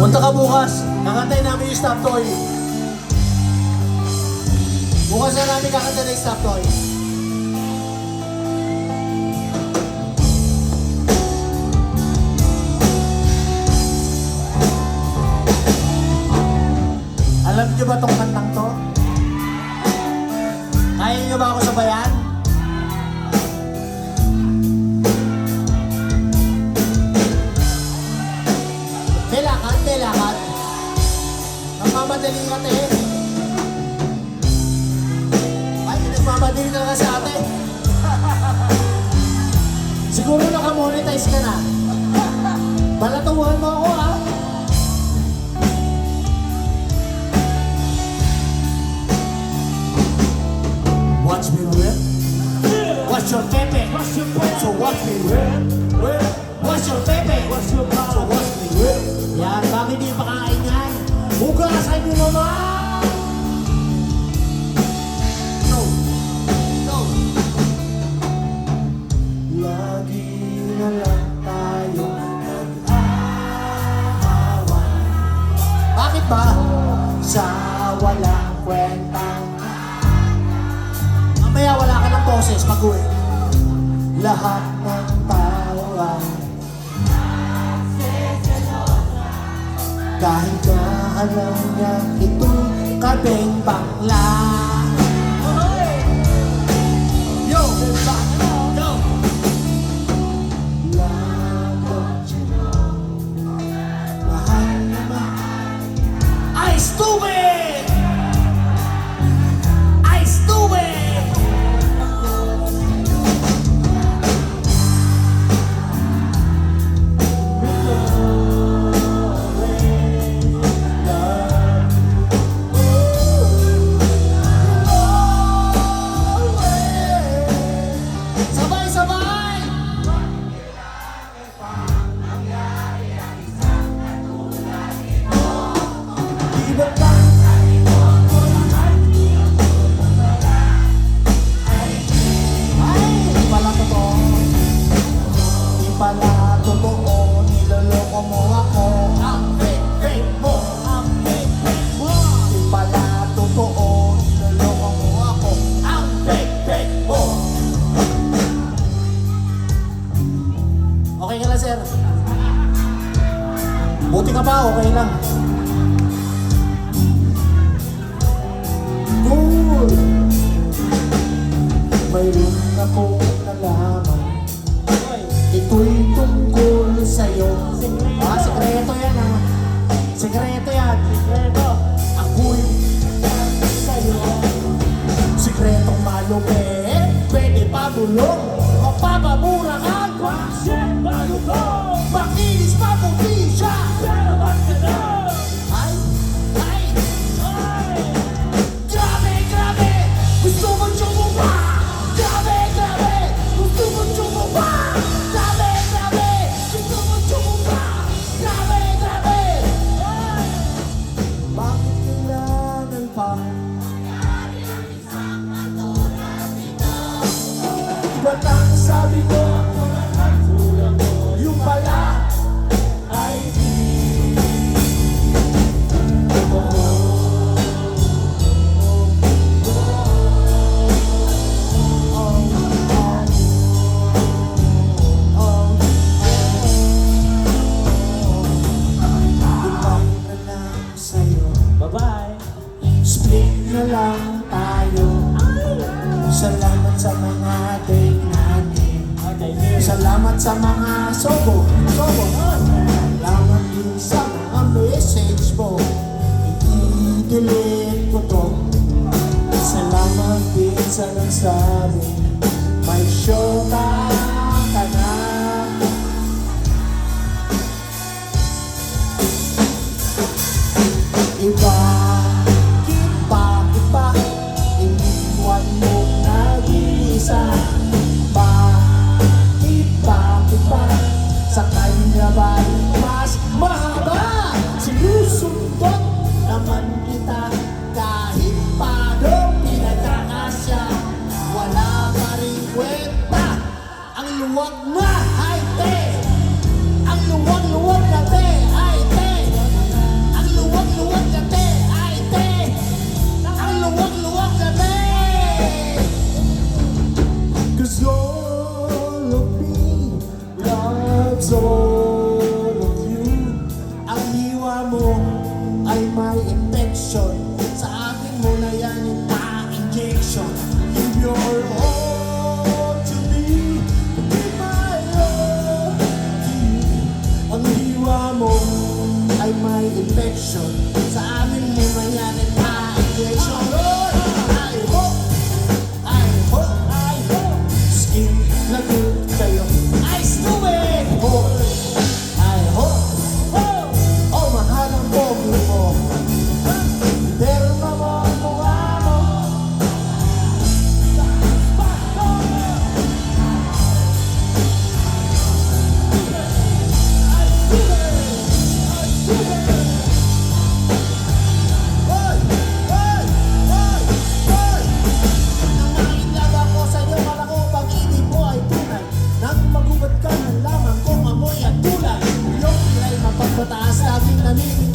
Punta ka bukas. Kakantay namin yung Stop Toy. Bukas na namin kakantay na yung Stop Toy. Alam niyo ba tong kantang to? Kaya niyo ba ako sabayan? Kailangan. Nagmamadali ka eh. Ay, nagmamadali ka sa ate. Siguro nakamonetize ka na. Balatuhan mo ako ah. Watch me whip. Watch your pepe. So watch me whip. Watch your pepe. So watch me whip. Yan, bakit di pakain yan? Hugasan mo naman! No. Lagi na lang tayo nag-aawan. Bakit ba? Sa walang kwentang mamaya wala ka ng boses pag-uwi. Lahat ng tao ay kahit na alam niya itong kabeng bangla. Yo! Yo! Lahat naman ay stupid! Ay stupid! Pala totoo, niloloko mo ako. Ang fake mo, ang fake mo. Di pala totoo, niloloko mo ako. Ang fake mo. Okay ka lang, sir? Buti ka pa, okay lang. Cool. Mayroon akong nalaman. Ito'y tungkol sa'yo. Sekreto yan ah. Sekreto yan. Ako'y sa'yo. Sekretong malupit. Pwede pa bulong. Mapapamura ka. Bakit malupong? Makinis pa puti siya. Pero ba't ka na? Ay. Grabe. Gusto mo tsumumpa. Grabe. Gusto mo tsumumpa. Ba't ang sabi ko, yung pala ay di na lang sa'yo. Bye-bye. Split na lang tayo. Salamat sa mga date natin. Salamat sa mga sobo. Salamat din sa mga message mo. I-delete ko to. Salamat din sa nagsabi may show ka na. Bakit ba iniwan mo nag-iisa? Bakit ba sa kanya ba'y mas mahaba? Sinusundot naman kita kahit paano pinagkakasya. Wala ka connection. Sa amin mo mayanin ma-injection. I hope skin na good kayo. I still it. I hope oh mahal ang pogi mo. Pero naman mukha mo. Nang makilala ko sa'yo, kala ko pag-ibig mo ay tunay. Nang magubad ka, nalaman kong amoy at tulay. Iyong kilay mapagpataas, laging naniniwala.